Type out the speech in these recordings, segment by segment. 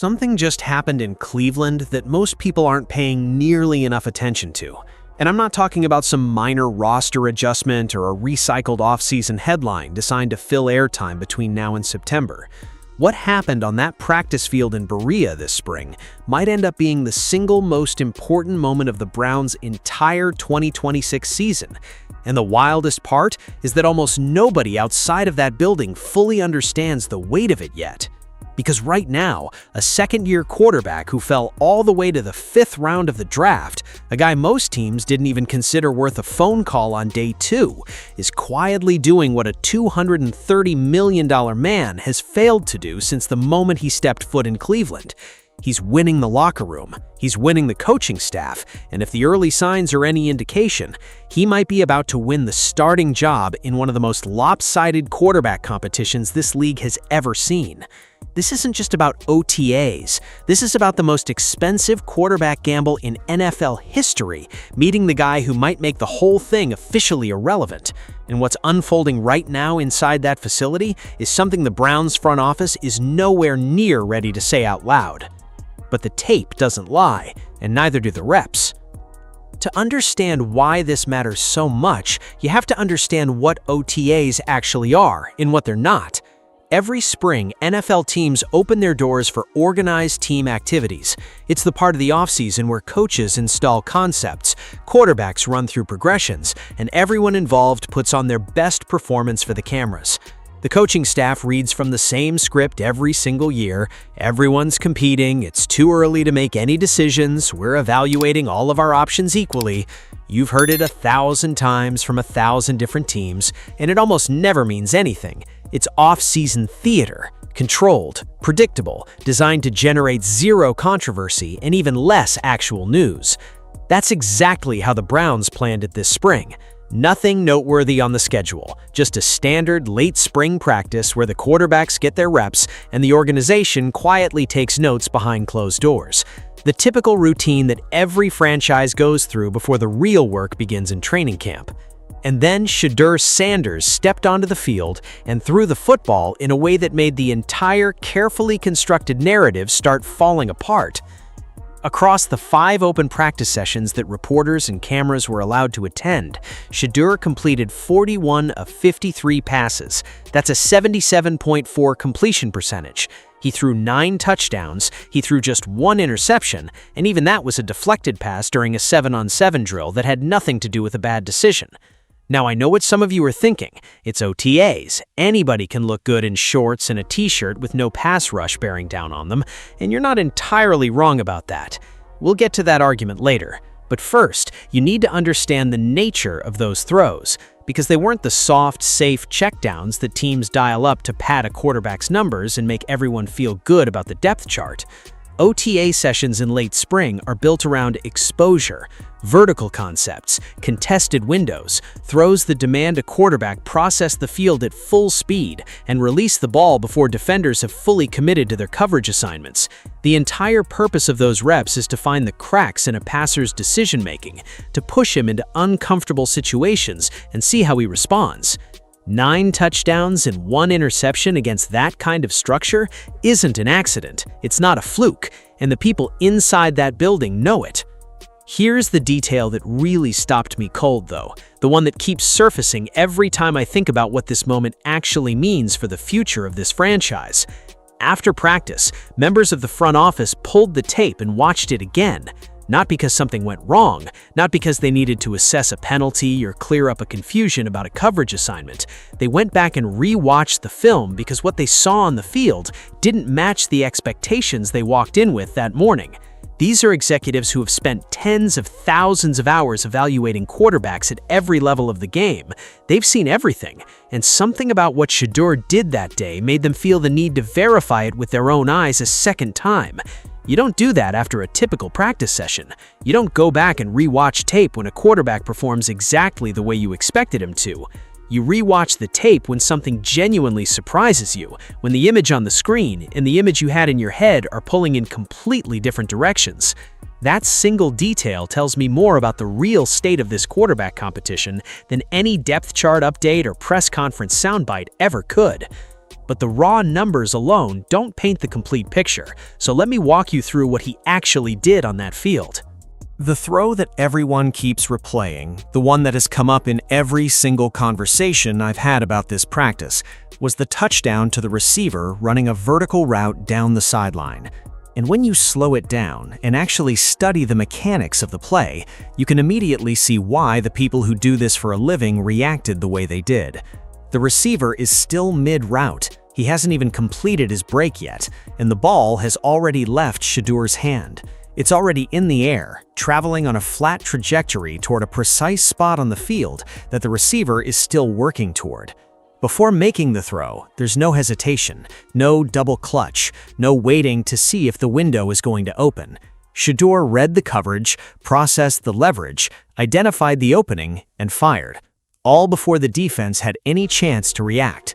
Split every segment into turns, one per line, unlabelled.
Something just happened in Cleveland that most people aren't paying nearly enough attention to. And I'm not talking about some minor roster adjustment or a recycled offseason headline designed to fill airtime between now and September. What happened on that practice field in Berea this spring might end up being the single most important moment of the Browns' entire 2026 season. And the wildest part is that almost nobody outside of that building fully understands the weight of it yet. Because right now, a second-year quarterback who fell all the way to the 5th round of the draft, a guy most teams didn't even consider worth a phone call on day 2, is quietly doing what a $230 million man has failed to do since the moment he stepped foot in Cleveland. He's winning the locker room, he's winning the coaching staff, and if the early signs are any indication, he might be about to win the starting job in one of the most lopsided quarterback competitions this league has ever seen. This isn't just about OTAs. This is about the most expensive quarterback gamble in NFL history, meeting the guy who might make the whole thing officially irrelevant. And what's unfolding right now inside that facility is something the Browns front office is nowhere near ready to say out loud. But the tape doesn't lie, and neither do the reps. To understand why this matters so much, you have to understand what OTAs actually are and what they're not. Every spring, NFL teams open their doors for organized team activities. It's the part of the offseason where coaches install concepts, quarterbacks run through progressions, and everyone involved puts on their best performance for the cameras. The coaching staff reads from the same script every single year. Everyone's competing, it's too early to make any decisions, we're evaluating all of our options equally. You've heard it 1,000 times from 1,000 different teams, and it almost never means anything. It's off-season theater, controlled, predictable, designed to generate zero controversy and even less actual news. That's exactly how the Browns planned it this spring. Nothing noteworthy on the schedule, just a standard late spring practice where the quarterbacks get their reps and the organization quietly takes notes behind closed doors. The typical routine that every franchise goes through before the real work begins in training camp. And then Shedeur Sanders stepped onto the field and threw the football in a way that made the entire carefully constructed narrative start falling apart. Across the 5 open practice sessions that reporters and cameras were allowed to attend, Shedeur completed 41 of 53 passes. That's a 77.4 completion percentage. He threw 9 touchdowns, he threw just 1 interception, and even that was a deflected pass during a 7-on-7 drill that had nothing to do with a bad decision. Now, I know what some of you are thinking. It's OTAs. Anybody can look good in shorts and a t-shirt with no pass rush bearing down on them, and you're not entirely wrong about that. We'll get to that argument later. But first, you need to understand the nature of those throws, because they weren't the soft, safe checkdowns that teams dial up to pad a quarterback's numbers and make everyone feel good about the depth chart. OTA sessions in late spring are built around exposure, vertical concepts, contested windows, throws that demand a quarterback process the field at full speed and release the ball before defenders have fully committed to their coverage assignments. The entire purpose of those reps is to find the cracks in a passer's decision-making, to push him into uncomfortable situations and see how he responds. 9 touchdowns and 1 interception against that kind of structure isn't an accident, it's not a fluke, and the people inside that building know it. Here's the detail that really stopped me cold though, the one that keeps surfacing every time I think about what this moment actually means for the future of this franchise. After practice, members of the front office pulled the tape and watched it again. Not because something went wrong, not because they needed to assess a penalty or clear up a confusion about a coverage assignment. They went back and re-watched the film because what they saw on the field didn't match the expectations they walked in with that morning. These are executives who have spent tens of thousands of hours evaluating quarterbacks at every level of the game. They've seen everything, and something about what Shedeur did that day made them feel the need to verify it with their own eyes a second time. You don't do that after a typical practice session. You don't go back and re-watch tape when a quarterback performs exactly the way you expected him to. You re-watch the tape when something genuinely surprises you, when the image on the screen and the image you had in your head are pulling in completely different directions. That single detail tells me more about the real state of this quarterback competition than any depth chart update or press conference soundbite ever could. but the raw numbers alone don't paint the complete picture, so let me walk you through what he actually did on that field. The throw that everyone keeps replaying, the one that has come up in every single conversation I've had about this practice, was the touchdown to the receiver running a vertical route down the sideline. And when you slow it down and actually study the mechanics of the play, you can immediately see why the people who do this for a living reacted the way they did. The receiver is still mid-route. He hasn't even completed his break yet, and the ball has already left Shedeur's hand. It's already in the air, traveling on a flat trajectory toward a precise spot on the field that the receiver is still working toward. Before making the throw, there's no hesitation, no double clutch, no waiting to see if the window is going to open. Shedeur read the coverage, processed the leverage, identified the opening, and fired, all before the defense had any chance to react.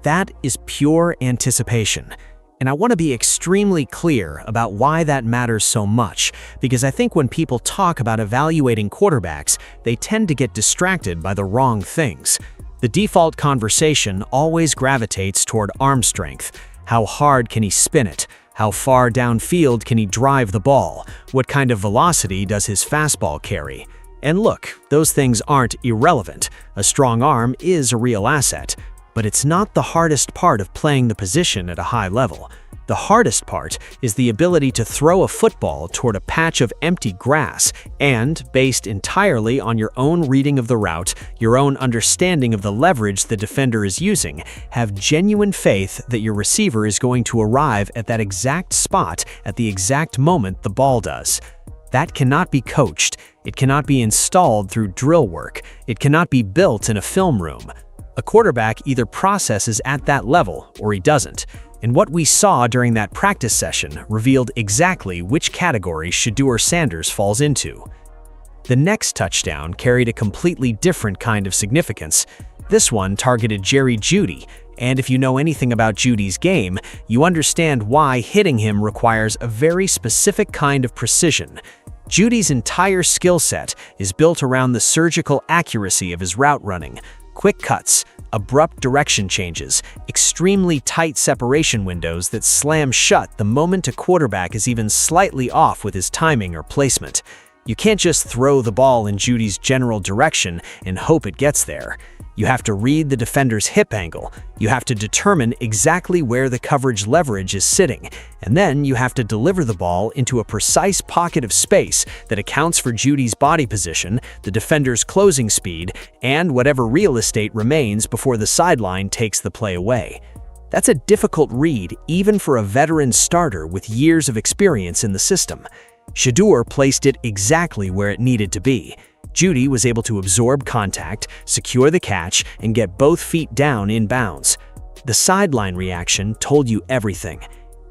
That is pure anticipation. And I want to be extremely clear about why that matters so much, because I think when people talk about evaluating quarterbacks, they tend to get distracted by the wrong things. The default conversation always gravitates toward arm strength. How hard can he spin it? How far downfield can he drive the ball? What kind of velocity does his fastball carry? And look, those things aren't irrelevant. A strong arm is a real asset. But it's not the hardest part of playing the position at a high level. The hardest part is the ability to throw a football toward a patch of empty grass and, based entirely on your own reading of the route, your own understanding of the leverage the defender is using, have genuine faith that your receiver is going to arrive at that exact spot at the exact moment the ball does. That cannot be coached. It cannot be installed through drill work. It cannot be built in a film room. A quarterback either processes at that level or he doesn't, and what we saw during that practice session revealed exactly which category Shedeur Sanders falls into. The next touchdown carried a completely different kind of significance. This one targeted Jerry Jeudy, and if you know anything about Judy's game, you understand why hitting him requires a very specific kind of precision. Judy's entire skill set is built around the surgical accuracy of his route running. Quick cuts, abrupt direction changes, extremely tight separation windows that slam shut the moment a quarterback is even slightly off with his timing or placement. You can't just throw the ball in Judy's general direction and hope it gets there. You have to read the defender's hip angle, you have to determine exactly where the coverage leverage is sitting, and then you have to deliver the ball into a precise pocket of space that accounts for Judy's body position, the defender's closing speed, and whatever real estate remains before the sideline takes the play away. That's a difficult read even for a veteran starter with years of experience in the system. Shedeur placed it exactly where it needed to be. Jeudy was able to absorb contact, secure the catch, and get both feet down in bounds. The sideline reaction told you everything.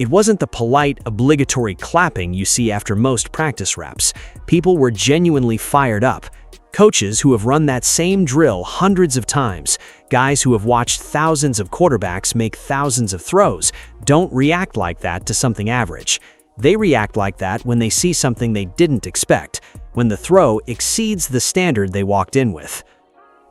It wasn't the polite, obligatory clapping you see after most practice reps. People were genuinely fired up. Coaches who have run that same drill hundreds of times, guys who have watched thousands of quarterbacks make thousands of throws, don't react like that to something average. They react like that when they see something they didn't expect, when the throw exceeds the standard they walked in with.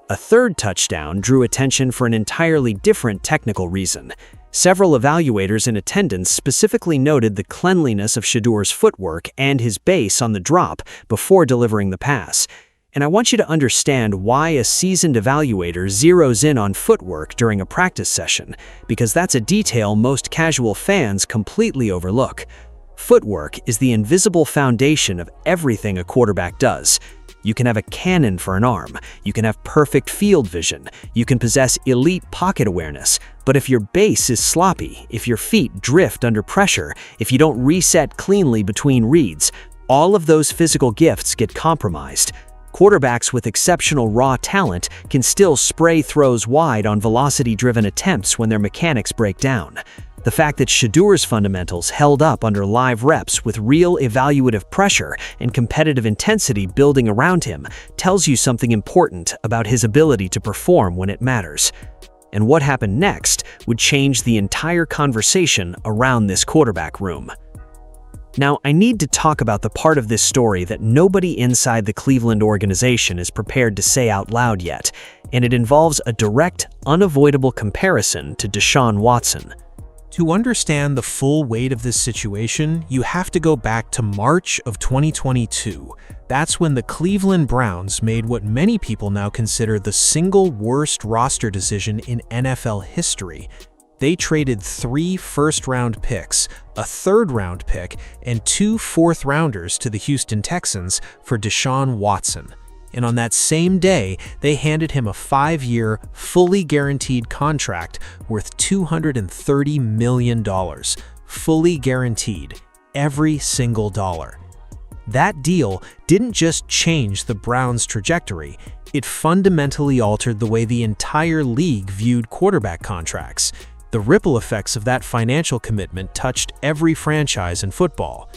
A third touchdown drew attention for an entirely different technical reason. Several evaluators in attendance specifically noted the cleanliness of Shedeur's footwork and his base on the drop before delivering the pass. And I want you to understand why a seasoned evaluator zeroes in on footwork during a practice session, because that's a detail most casual fans completely overlook. Footwork is the invisible foundation of everything a quarterback does. You can have a cannon for an arm, you can have perfect field vision, you can possess elite pocket awareness, but if your base is sloppy, if your feet drift under pressure, if you don't reset cleanly between reads, all of those physical gifts get compromised. Quarterbacks with exceptional raw talent can still spray throws wide on velocity-driven attempts when their mechanics break down. The fact that Shedeur's fundamentals held up under live reps with real evaluative pressure and competitive intensity building around him tells you something important about his ability to perform when it matters. And what happened next would change the entire conversation around this quarterback room. Now, I need to talk about the part of this story that nobody inside the Cleveland organization is prepared to say out loud yet,
and it involves a direct, unavoidable comparison to Deshaun Watson.
To understand the full weight of this situation, you have to go back to March of 2022. That's when the Cleveland Browns made what many people now consider the single worst roster decision in NFL history. They traded 3 first-round picks, a third-round pick, and 2 fourth-rounders to the Houston Texans for Deshaun Watson. And on that same day, they handed him a 5-year, fully guaranteed contract worth $230 million. Fully guaranteed, every single dollar. That deal didn't just change the Browns' trajectory, it fundamentally altered the way the entire league viewed quarterback contracts. The ripple effects of that financial commitment touched every franchise in football.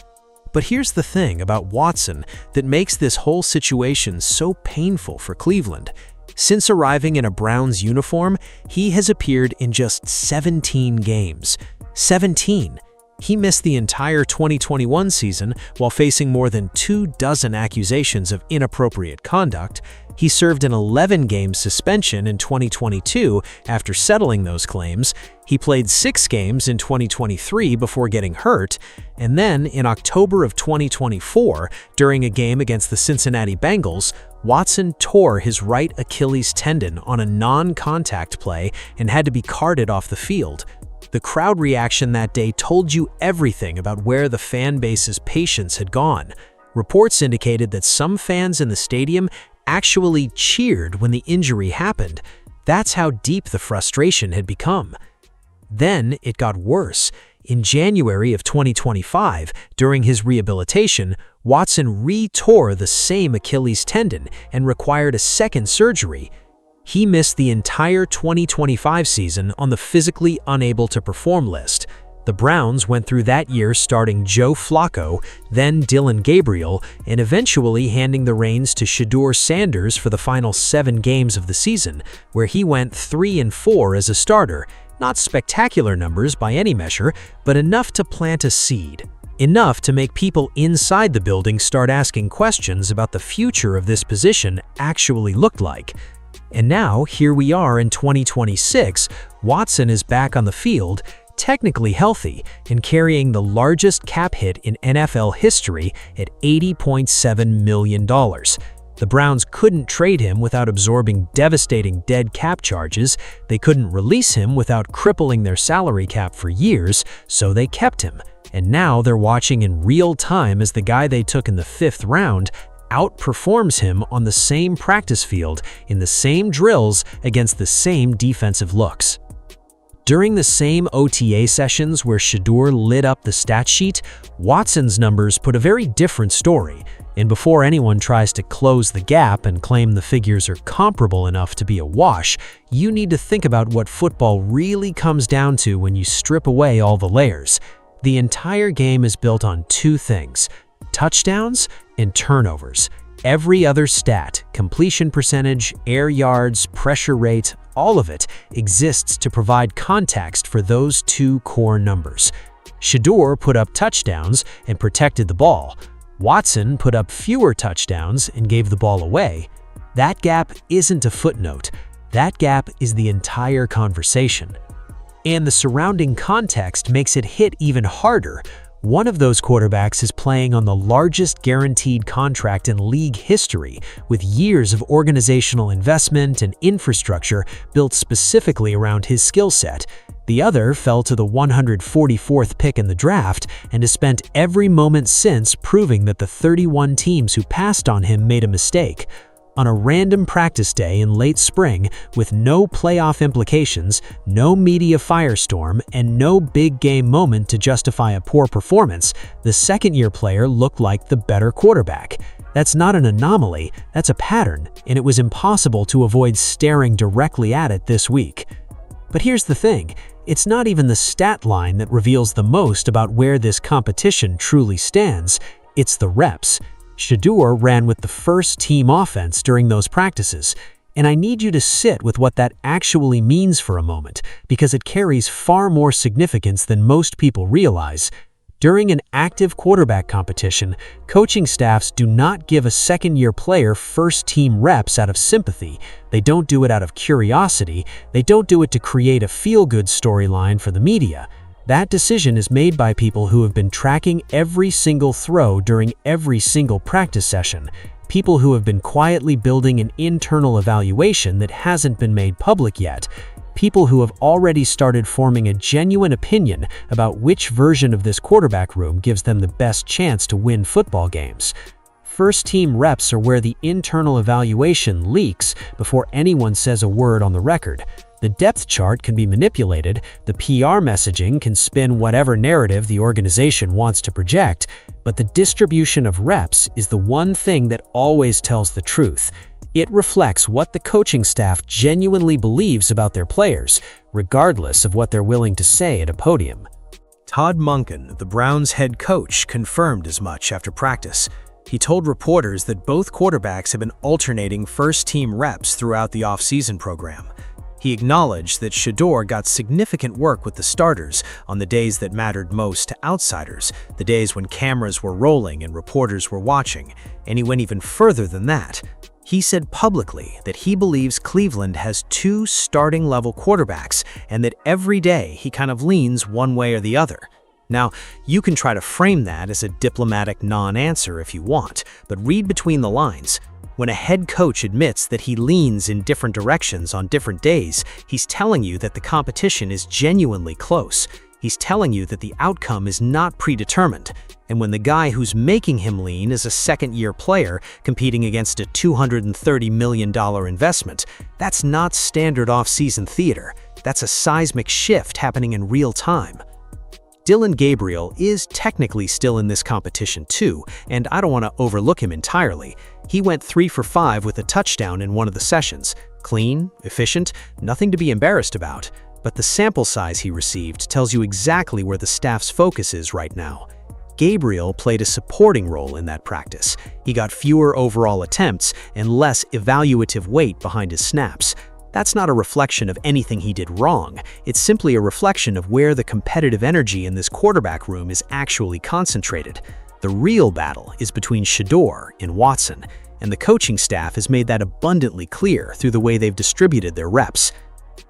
But here's the thing about Watson that makes this whole situation so painful for Cleveland. Since arriving in a Browns uniform, he has appeared in just 17 games. 17! He missed the entire 2021 season while facing more than 24 accusations of inappropriate conduct. He served an 11-game suspension in 2022 after settling those claims. He played 6 games in 2023 before getting hurt, and then in October of 2024, during a game against the Cincinnati Bengals, Watson tore his right Achilles tendon on a non-contact play and had to be carted off the field. The crowd reaction that day told you everything about where the fan base's patience had gone. Reports indicated that some fans in the stadium actually cheered when the injury happened. That's how deep the frustration had become. Then it got worse. In January of 2025, during his rehabilitation, Watson re-tore the same Achilles tendon and required a second surgery. He missed the entire 2025 season on the physically unable to perform list. The Browns went through that year starting Joe Flacco, then Dylan Gabriel, and eventually handing the reins to Shedeur Sanders for the final 7 games of the season, where he went 3-4 as a starter. Not spectacular numbers by any measure, but enough to plant a seed. Enough to make people inside the building start asking questions about the future of this position actually looked like. And now, here we are in 2026, Watson is back on the field, technically healthy, and carrying the largest cap hit in NFL history at $80.7 million. The Browns couldn't trade him without absorbing devastating dead cap charges, they couldn't release him without crippling their salary cap for years, so they kept him. And now they're watching in real time as the guy they took in the 5th round outperforms him on the same practice field, in the same drills, against the same defensive looks. During the same OTA sessions where Shedeur lit up the stat sheet, Watson's numbers put a very different story, and before anyone tries to close the gap and claim the figures are comparable enough to be a wash, you need to think about what football really comes down to when you strip away all the layers. The entire game is built on 2 things: touchdowns and turnovers. Every other stat, completion percentage, air yards, pressure rate, all of it exists to provide context for those 2 core numbers. Shedeur put up touchdowns and protected the ball. Watson put up fewer touchdowns and gave the ball away. That gap isn't a footnote. That gap is the entire conversation. And the surrounding context makes it hit even harder. One of those quarterbacks is playing on the largest guaranteed contract in league history, with years of organizational investment and infrastructure built specifically around his skill set. The other fell to the 144th pick in the draft and has spent every moment since proving that the 31 teams who passed on him made a mistake. On a random practice day in late spring, with no playoff implications, no media firestorm, and no big game moment to justify a poor performance, the second-year player looked like the better quarterback. That's not an anomaly, that's a pattern, and it was impossible to avoid staring directly at it this week. But here's the thing, it's not even the stat line that reveals the most about where this competition truly stands, it's the reps. Shedeur ran with the first team offense during those practices, and I need you to sit with what that actually means for a moment, because it carries far more significance than most people realize.
During an active quarterback competition, coaching staffs do not give a second-year player first-team reps out of sympathy. They don't do it out of curiosity. They don't do it to create a feel-good storyline for the media. That decision is made by people who have been tracking every single throw during every single practice session. People who have been quietly building an internal evaluation that hasn't been made public yet. People who have already started forming a genuine opinion about which version of this quarterback room gives them the best chance to win football games. First-team reps are where the internal evaluation leaks before anyone says a word on the record. The depth chart can be manipulated, the PR messaging can spin whatever narrative the organization wants to project, but the distribution of reps is the one thing that always tells the truth. It reflects what the coaching staff genuinely believes about their players, regardless of what they're willing to say at a podium.
Todd Monken, the Browns' head coach, confirmed as much after practice. He told reporters that both quarterbacks have been alternating first-team reps throughout the off-season program. He acknowledged that Shedeur got significant work with the starters on the days that mattered most to outsiders, the days when cameras were rolling and reporters were watching, and he went even further than that. He said publicly that he believes Cleveland has two starting-level quarterbacks and that every day he kind of leans one way or the other. Now, you can try to frame that as a diplomatic non-answer if you want, but read between the lines. When a head coach admits that he leans in different directions on different days, he's telling you that the competition is genuinely close. He's telling you that the outcome is not predetermined. And when the guy who's making him lean is a second-year player competing against a $230 million investment, that's not standard off-season theater. That's a seismic shift happening in real time. Dillon Gabriel is technically still in this competition too, and I don't want to overlook him entirely. He went 3 for 5 with a touchdown in one of the sessions. Clean, efficient, nothing to be embarrassed about. But the sample size he received tells you exactly where the staff's focus is right now. Gabriel played a supporting role in that practice. He got fewer overall attempts and less evaluative weight behind his snaps. That's not a reflection of anything he did wrong. It's simply a reflection of where the competitive energy in this quarterback room is actually concentrated. The real battle is between Shedeur and Watson, and the coaching staff has made that abundantly clear through the way they've distributed their reps.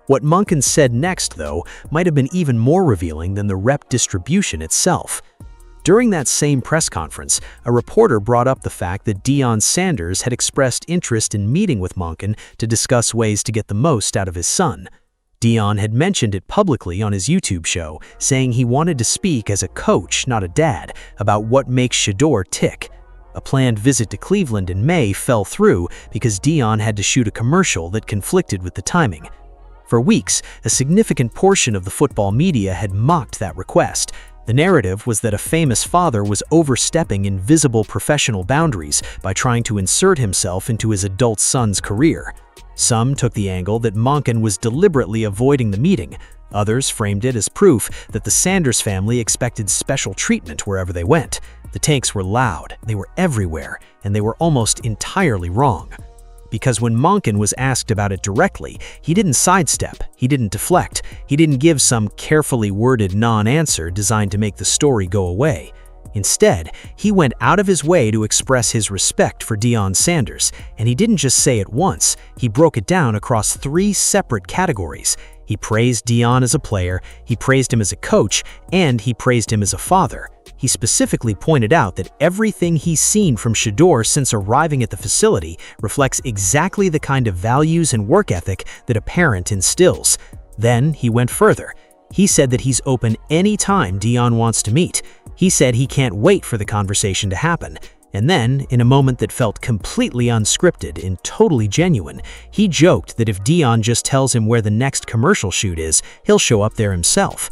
What Monken said next, though, might have been even more revealing than the rep distribution itself. During that same press conference, a reporter brought up the fact that Deshaun Sanders had expressed interest in meeting with Monken to discuss ways to get the most out of his son. Deshaun had mentioned it publicly on his YouTube show, saying he wanted to speak as a coach, not a dad, about what makes Shedeur tick. A planned visit to Cleveland in May fell through because Deshaun had to shoot a commercial that conflicted with the timing. For weeks, a significant portion of the football media had mocked that request. The narrative was that a famous father was overstepping invisible professional boundaries by trying to insert himself into his adult son's career. Some took the angle that Monken was deliberately avoiding the meeting. Others framed it as proof that the Sanders family expected special treatment wherever they went. The takes were loud, they were everywhere, and they were almost entirely wrong. Because when Monken was asked about it directly, he didn't sidestep, he didn't deflect, he didn't give some carefully worded non-answer designed to make the story go away. Instead, he went out of his way to express his respect for Deshaun Sanders, and he didn't just say it once, he broke it down across 3 separate categories. He praised Deshaun as a player, he praised him as a coach, and he praised him as a father. He specifically pointed out that everything he's seen from Shedeur since arriving at the facility reflects exactly the kind of values and work ethic that a parent instills. Then he went further. He said that he's open anytime Deshaun wants to meet. He said he can't wait for the conversation to happen. And then, in a moment that felt completely unscripted and totally genuine, he joked that if Deshaun just tells him where the next commercial shoot is, he'll show up there himself.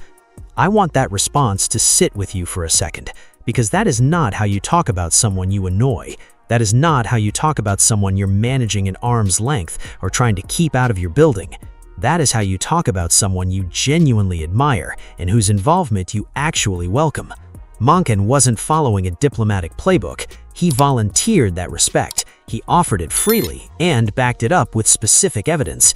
I want that response to sit with you for a second, because that is not how you talk about someone you annoy. That is not how you talk about someone you're managing at arm's length or trying to keep out of your building. That is how you talk about someone you genuinely admire and whose involvement you actually welcome. Monken wasn't following a diplomatic playbook. He volunteered that respect. He offered it freely and backed it up with specific evidence.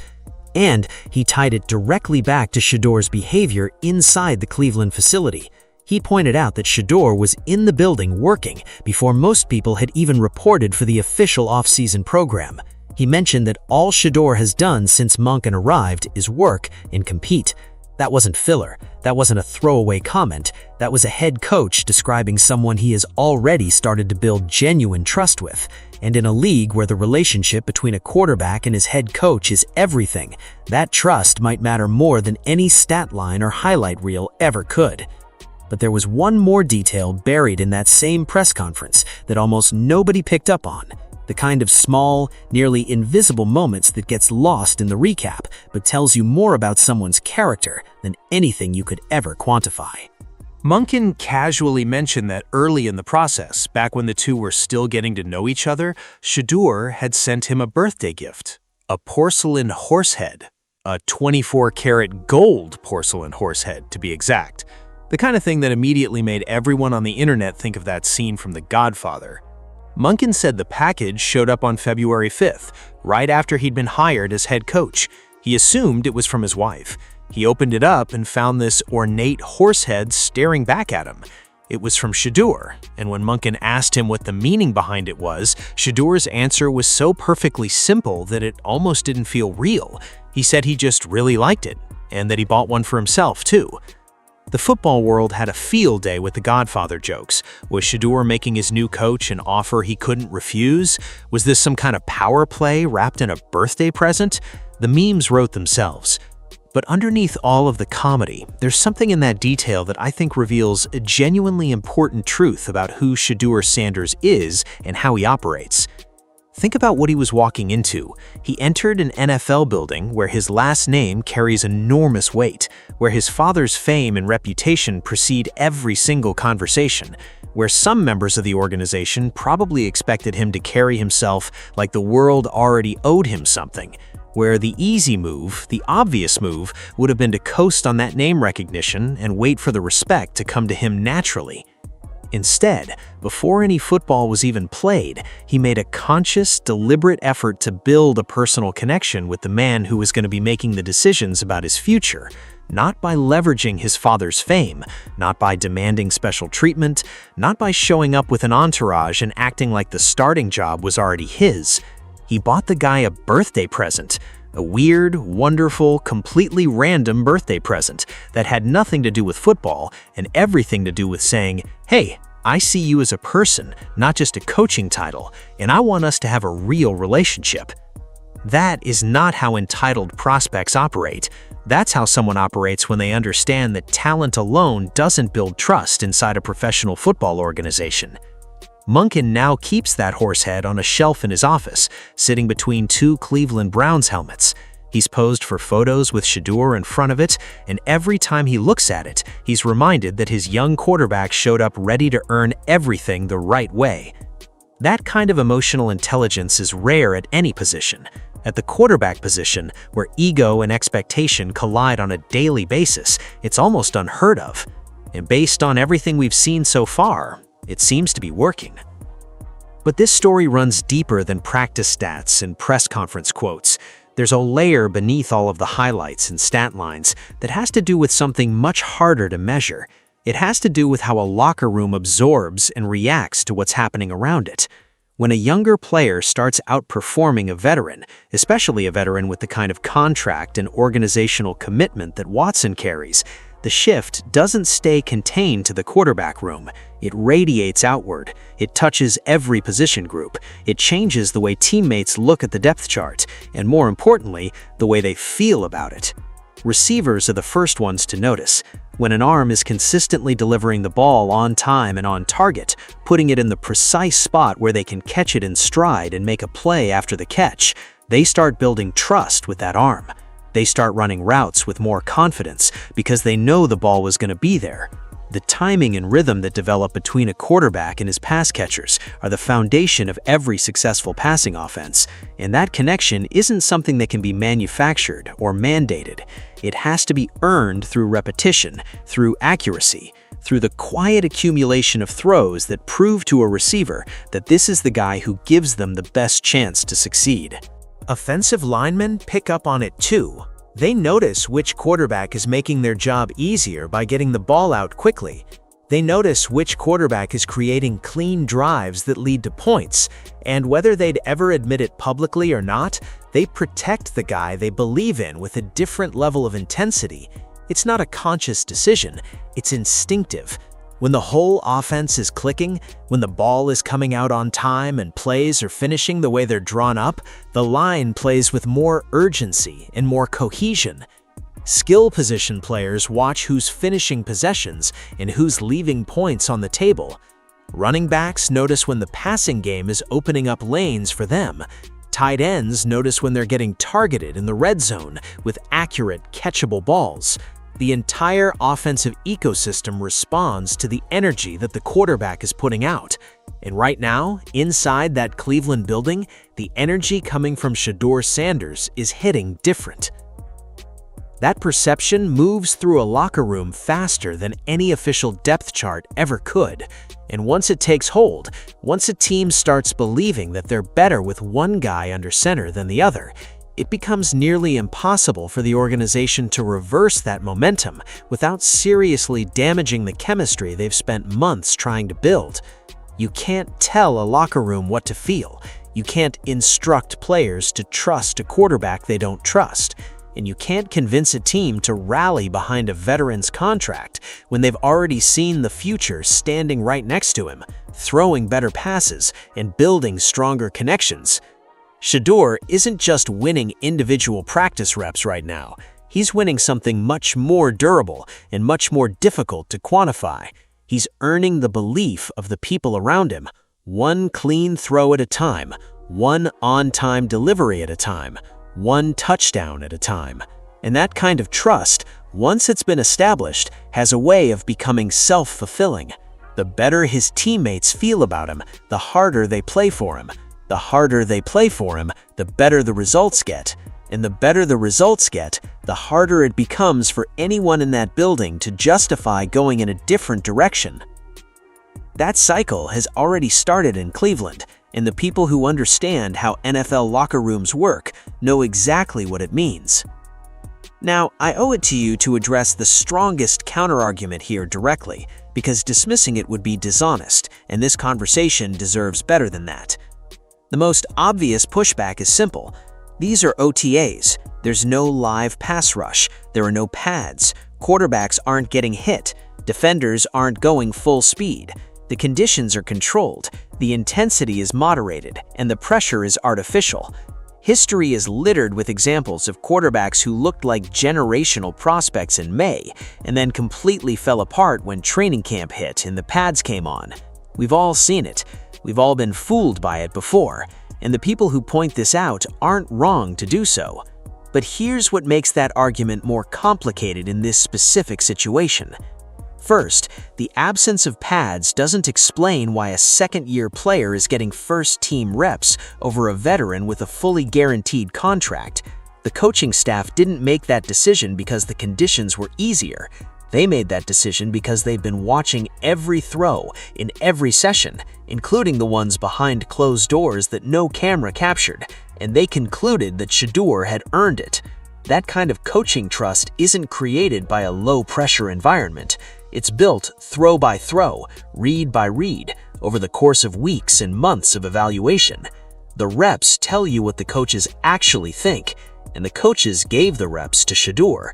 And he tied it directly back to Shedeur's behavior inside the Cleveland facility.
He pointed out that Shedeur was in the building working before most people had even reported for the official off-season program. He mentioned that all Shedeur has done since Monken arrived is work and compete. That wasn't filler. That wasn't a throwaway comment. That was a head coach describing someone he has already started to build genuine trust with. And in a league where the relationship between a quarterback and his head coach is everything, that trust might matter more than any stat line or highlight reel ever could. But there was one more detail buried in that same press conference that almost nobody picked up on. The kind of small, nearly invisible moments that gets lost in the recap, but tells you more about someone's character than anything you could ever quantify.
Monken casually mentioned that early in the process, back when the two were still getting to know each other, Shedeur had sent him a birthday gift, a porcelain horse head, a 24-karat gold porcelain horse head to be exact, the kind of thing that immediately made everyone on the internet think of that scene from The Godfather. Monken said the package showed up on February 5th, right after he'd been hired as head coach. He assumed it was from his wife. He opened it up and found this ornate horse head staring back at him. It was from Shedeur, and when Monken asked him what the meaning behind it was, Shedeur's answer was so perfectly simple that it almost didn't feel real. He said he just really liked it, and that he bought one for himself too. The football world had a field day with the Godfather jokes. Was Shedeur making his new coach an offer he couldn't refuse? Was this some kind of power play wrapped in a birthday present? The memes wrote themselves. But underneath all of the comedy, there's something in that detail that I think reveals a genuinely important truth about who Shedeur Sanders is and how he operates. Think about what he was walking into. He entered an NFL building where his last name carries enormous weight, where his father's fame and reputation precede every single conversation, where some members of the organization probably expected him to carry himself like the world already owed him something, where the easy move, the obvious move, would have been to coast on that name recognition and wait for the respect to come to him naturally. Instead, before any football was even played, he made a conscious, deliberate effort to build a personal connection with the man who was going to be making the decisions about his future, not by leveraging his father's fame, not by demanding special treatment, not by showing up with an entourage and acting like the starting job was already his. He bought the guy a birthday present, a weird, wonderful, completely random birthday present that had nothing to do with football and everything to do with saying, "Hey, I see you as a person, not just a coaching title, and I want us to have a real relationship." That is not how entitled prospects operate. That's how someone operates when they understand that talent alone doesn't build trust inside a professional football organization. Monken now keeps that horse head on a shelf in his office, sitting between two Cleveland Browns helmets. He's posed for photos with Shedeur in front of it, and every time he looks at it, he's reminded that his young quarterback showed up ready to earn everything the right way. That kind of emotional intelligence is rare at any position. At the quarterback position, where ego and expectation collide on a daily basis, it's almost unheard of. And based on everything we've seen so far, it seems to be working. But this story runs deeper than practice stats and press conference quotes. There's a layer beneath all of the highlights and stat lines that has to do with something much harder to measure. It has to do with how a locker room absorbs and reacts to what's happening around it. When a younger player starts outperforming a veteran, especially a veteran with the kind of contract and organizational commitment that Watson carries, the shift doesn't stay contained to the quarterback room. It radiates outward. It touches every position group. It changes the way teammates look at the depth chart, and more importantly, the way they feel about it. Receivers are the first ones to notice. When an arm is consistently delivering the ball on time and on target, putting it in the precise spot where they can catch it in stride and make a play after the catch, they start building trust with that arm. They start running routes with more confidence because they know the ball was going to be there. The timing and rhythm that develop between a quarterback and his pass catchers are the foundation of every successful passing offense, and that connection isn't something that can be manufactured or mandated. It has to be earned through repetition, through accuracy, through the quiet accumulation of throws that prove to a receiver that this is the guy who gives them the best chance to succeed. Offensive linemen pick up on it too. They notice which quarterback is making their job easier by getting the ball out quickly. They notice which quarterback is creating clean drives that lead to points, and whether they'd ever admit it publicly or not, they protect the guy they believe in with a different level of intensity. It's not a conscious decision, it's instinctive. When the whole offense is clicking, when the ball is coming out on time and plays are finishing the way they're drawn up, the line plays with more urgency and more cohesion. Skill position players watch who's finishing possessions and who's leaving points on the table. Running backs notice when the passing game is opening up lanes for them. Tight ends notice when they're getting targeted in the red zone with accurate, catchable balls. The entire offensive ecosystem responds to the energy that the quarterback is putting out. And right now, inside that Cleveland building, the energy coming from Shedeur Sanders is hitting different. That perception moves through a locker room faster than any official depth chart ever could. And once it takes hold, once a team starts believing that they're better with one guy under center than the other, it becomes nearly impossible for the organization to reverse that momentum without seriously damaging the chemistry they've spent months trying to build. You can't tell a locker room what to feel. You can't instruct players to trust a quarterback they don't trust. And you can't convince a team to rally behind a veteran's contract when they've already seen the future standing right next to him, throwing better passes and building stronger connections. Shedeur isn't just winning individual practice reps right now. He's winning something much more durable and much more difficult to quantify. He's earning the belief of the people around him, one clean throw at a time, one on-time delivery at a time, one touchdown at a time. And that kind of trust, once it's been established, has a way of becoming self-fulfilling. The better his teammates feel about him, the harder they play for him. The harder they play for him, the better the results get. And the better the results get, the harder it becomes for anyone in that building to justify going in a different direction. That cycle has already started in Cleveland, and the people who understand how NFL locker rooms work know exactly what it means. Now, I owe it to you to address the strongest counterargument here directly, because dismissing it would be dishonest, and this conversation deserves better than that. The most obvious pushback is simple. These are OTAs. There's no live pass rush. There are no pads. Quarterbacks aren't getting hit. Defenders aren't going full speed. The conditions are controlled. The intensity is moderated, and the pressure is artificial. History is littered with examples of quarterbacks who looked like generational prospects in May and then completely fell apart when training camp hit and the pads came on. We've all seen it. We've all been fooled by it before, and the people who point this out aren't wrong to do so. But here's what makes that argument more complicated in this specific situation. First, the absence of pads doesn't explain why a second-year player is getting first-team reps over a veteran with a fully guaranteed contract. The coaching staff didn't make that decision because the conditions were easier. They made that decision because they've been watching every throw in every session, including the ones behind closed doors that no camera captured, and they concluded that Shedeur had earned it. That kind of coaching trust isn't created by a low-pressure environment. It's built throw by throw, read by read, over the course of weeks and months of evaluation. The reps tell you what the coaches actually think, and the coaches gave the reps to Shedeur.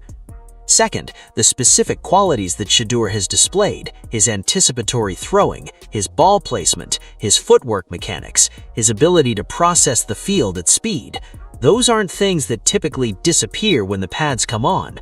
Second, the specific qualities that Shedeur has displayed, his anticipatory throwing, his ball placement, his footwork mechanics, his ability to process the field at speed, those aren't things that typically disappear when the pads come on.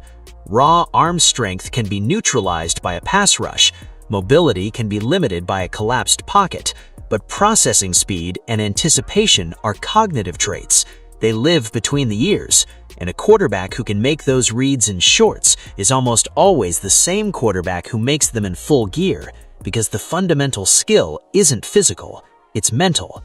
Raw arm strength can be neutralized by a pass rush, mobility can be limited by a collapsed pocket, but processing speed and anticipation are cognitive traits. They live between the ears. And a quarterback who can make those reads in shorts is almost always the same quarterback who makes them in full gear, because the fundamental skill isn't physical, it's mental.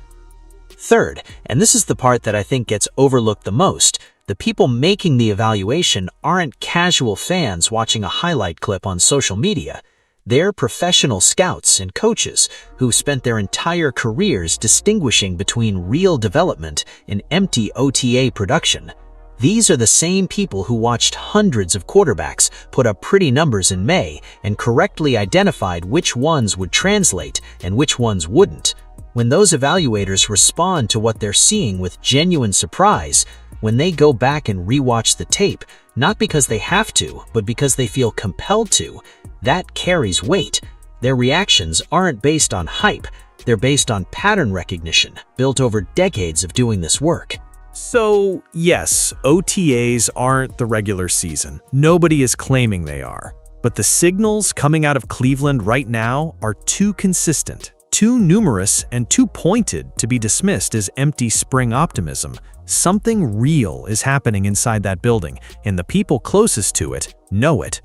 Third, and this is the part that I think gets overlooked the most, the people making the evaluation aren't casual fans watching a highlight clip on social media. They're professional scouts and coaches who spent their entire careers distinguishing between real development and empty OTA production.
These are the same people who watched hundreds of quarterbacks put up pretty numbers in May and correctly identified which ones would translate and which ones wouldn't. When those evaluators respond to what they're seeing with genuine surprise, when they go back and rewatch the tape, not because they have to, but because they feel compelled to, that carries weight. Their reactions aren't based on hype, they're based on pattern recognition, built over decades of doing this work.
So, yes, OTAs aren't the regular season. Nobody is claiming they are. But the signals coming out of Cleveland right now are too consistent, too numerous, and too pointed to be dismissed as empty spring optimism. Something real is happening inside that building, and the people closest to it know it.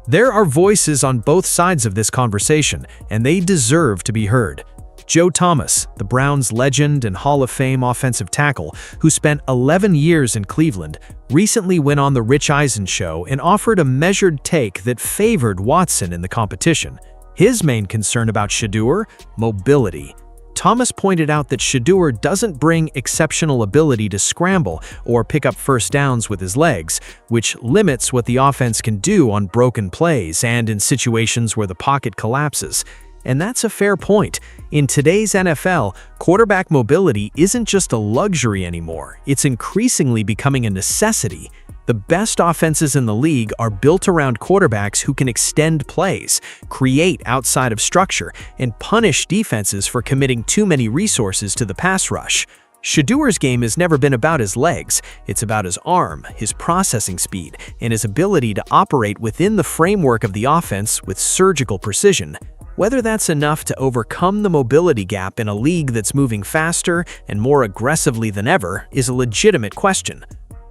There are voices on both sides of this conversation, and they deserve to be heard. Joe Thomas, the Browns legend and Hall of Fame offensive tackle who spent 11 years in Cleveland, recently went on The Rich Eisen Show and offered a measured take that favored Watson in the competition. His main concern about Shedeur? Mobility. Thomas pointed out that Shedeur doesn't bring exceptional ability to scramble or pick up first downs with his legs, which limits what the offense can do on broken plays and in situations where the pocket collapses. And that's a fair point. In today's NFL, quarterback mobility isn't just a luxury anymore. It's increasingly becoming a necessity. The best offenses in the league are built around quarterbacks who can extend plays, create outside of structure, and punish defenses for committing too many resources to the pass rush. Shedeur's game has never been about his legs. It's about his arm, his processing speed, and his ability to operate within the framework of the offense with surgical precision. Whether that's enough to overcome the mobility gap in a league that's moving faster and more aggressively than ever is a legitimate question.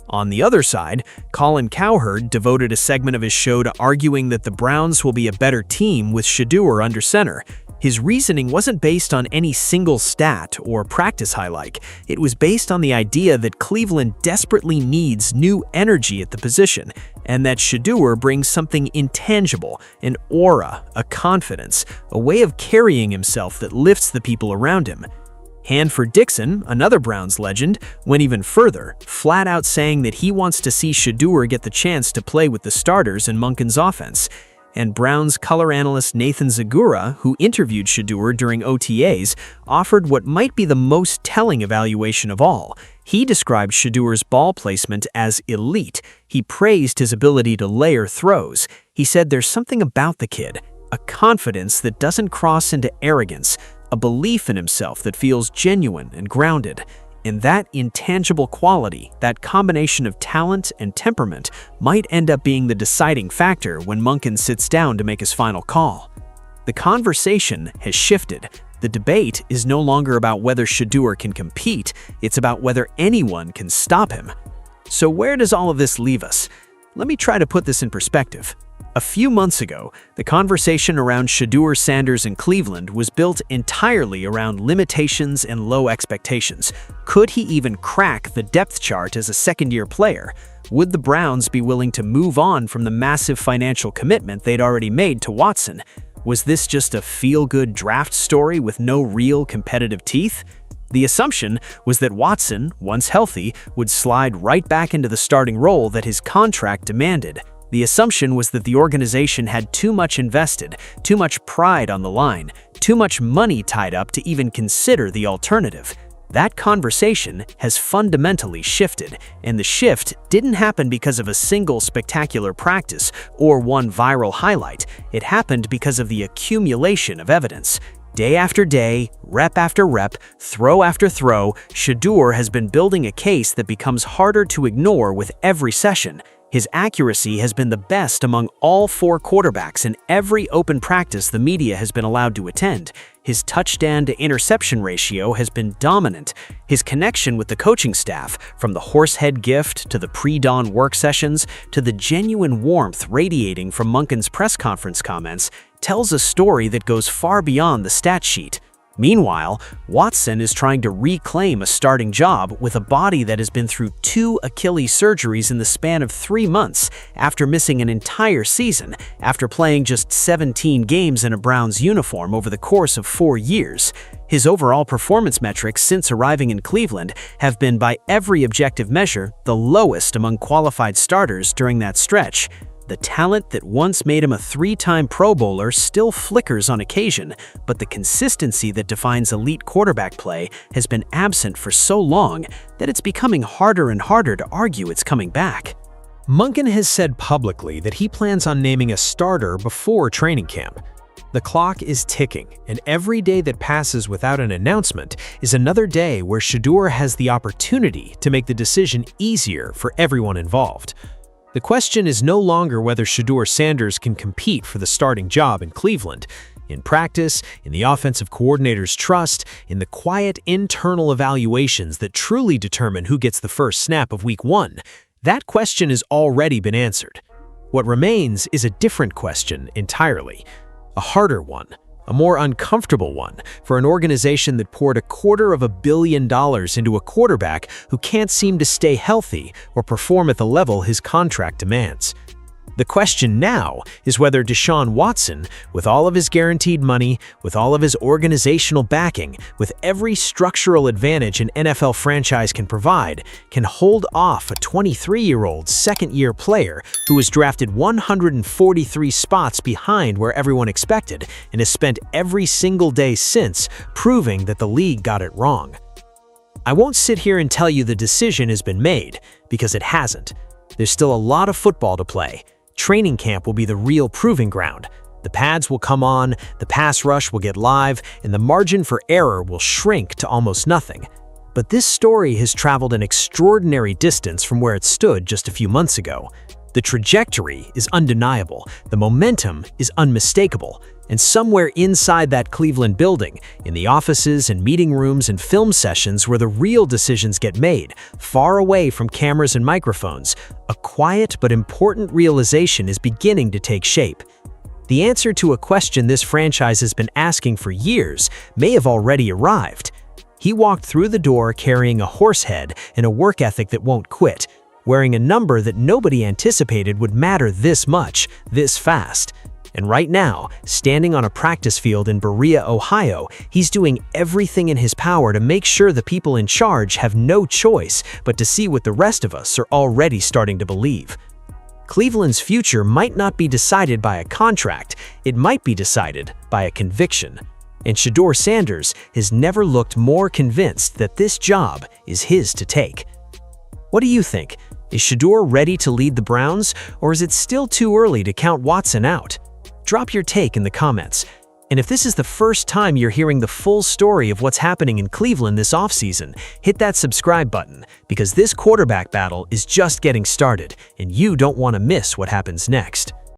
On the other side, Colin Cowherd devoted a segment of his show to arguing that the Browns will be a better team with Shedeur under center. His reasoning wasn't based on any single stat or practice highlight. It was based on the idea that Cleveland desperately needs new energy at the position, and that Shedeur brings something intangible, an aura, a confidence, a way of carrying himself that lifts the people around him. Hanford Dixon, another Browns legend, went even further, flat out saying that he wants to see Shedeur get the chance to play with the starters in Monken's offense. And Browns color analyst Nathan Zagura, who interviewed Shedeur during OTAs, offered what might be the most telling evaluation of all. He described Shedeur's ball placement as elite. He praised his ability to layer throws. He said there's something about the kid, a confidence that doesn't cross into arrogance, a belief in himself that feels genuine and grounded. And that intangible quality, that combination of talent and temperament, might end up being the deciding factor when Monken sits down to make his final call. The conversation has shifted. The debate is no longer about whether Shedeur can compete, it's about whether anyone can stop him. So where does all of this leave us? Let me try to put this in perspective. A few months ago, the conversation around Shedeur Sanders in Cleveland was built entirely around limitations and low expectations. Could he even crack the depth chart as a second-year player? Would the Browns be willing to move on from the massive financial commitment they'd already made to Watson? Was this just a feel-good draft story with no real competitive teeth? The assumption was that Watson, once healthy, would slide right back into the starting role that his contract demanded. The assumption was that the organization had too much invested, too much pride on the line, too much money tied up to even consider the alternative. That conversation has fundamentally shifted, and the shift didn't happen because of a single spectacular practice or one viral highlight. It happened because of the accumulation of evidence. Day after day, rep after rep, throw after throw, Shedeur has been building a case that becomes harder to ignore with every session. His accuracy has been the best among all four quarterbacks in every open practice the media has been allowed to attend. His touchdown-to-interception ratio has been dominant. His connection with the coaching staff, from the horsehead gift to the pre-dawn work sessions to the genuine warmth radiating from Monken's press conference comments, tells a story that goes far beyond the stat sheet. Meanwhile, Watson is trying to reclaim a starting job with a body that has been through 2 Achilles surgeries in the span of 3 months after missing an entire season after playing just 17 games in a Browns uniform over the course of 4 years. His overall performance metrics since arriving in Cleveland have been, by every objective measure, the lowest among qualified starters during that stretch. The talent that once made him a 3-time Pro Bowler still flickers on occasion, but the consistency that defines elite quarterback play has been absent for so long that it's becoming harder and harder to argue it's coming back.
Monken has said publicly that he plans on naming a starter before training camp. The clock is ticking, and every day that passes without an announcement is another day where Shedeur has the opportunity to make the decision easier for everyone involved. The question is no longer whether Shedeur Sanders can compete for the starting job in Cleveland. In practice, in the offensive coordinator's trust, in the quiet internal evaluations that truly determine who gets the first snap of Week 1, that question has already been answered. What remains is a different question entirely. A harder one, a more uncomfortable one for an organization that poured $250 million into a quarterback who can't seem to stay healthy or perform at the level his contract demands. The question now is whether Deshaun Watson, with all of his guaranteed money, with all of his organizational backing, with every structural advantage an NFL franchise can provide, can hold off a 23-year-old second-year player who was drafted 143 spots behind where everyone expected and has spent every single day since proving that the league got it wrong. I won't sit here and tell you the decision has been made, because it hasn't. There's still a lot of football to play. Training camp will be the real proving ground. The pads will come on, the pass rush will get live, and the margin for error will shrink to almost nothing. But this story has traveled an extraordinary distance from where it stood just a few months ago. The trajectory is undeniable, the momentum is unmistakable, and somewhere inside that Cleveland building, in the offices and meeting rooms and film sessions where the real decisions get made, far away from cameras and microphones, a quiet but important realization is beginning to take shape. The answer to a question this franchise has been asking for years may have already arrived. He walked through the door carrying a horse head and a work ethic that won't quit, wearing a number that nobody anticipated would matter this much, this fast. And right now, standing on a practice field in Berea, Ohio, he's doing everything in his power to make sure the people in charge have no choice but to see what the rest of us are already starting to believe. Cleveland's future might not be decided by a contract, it might be decided by a conviction. And Shedeur Sanders has never looked more convinced that this job is his to take. What do you think? Is Shedeur ready to lead the Browns, or is it still too early to count Watson out? Drop your take in the comments. And if this is the first time you're hearing the full story of what's happening in Cleveland this offseason, hit that subscribe button, because this quarterback battle is just getting started, and you don't want to miss what happens next.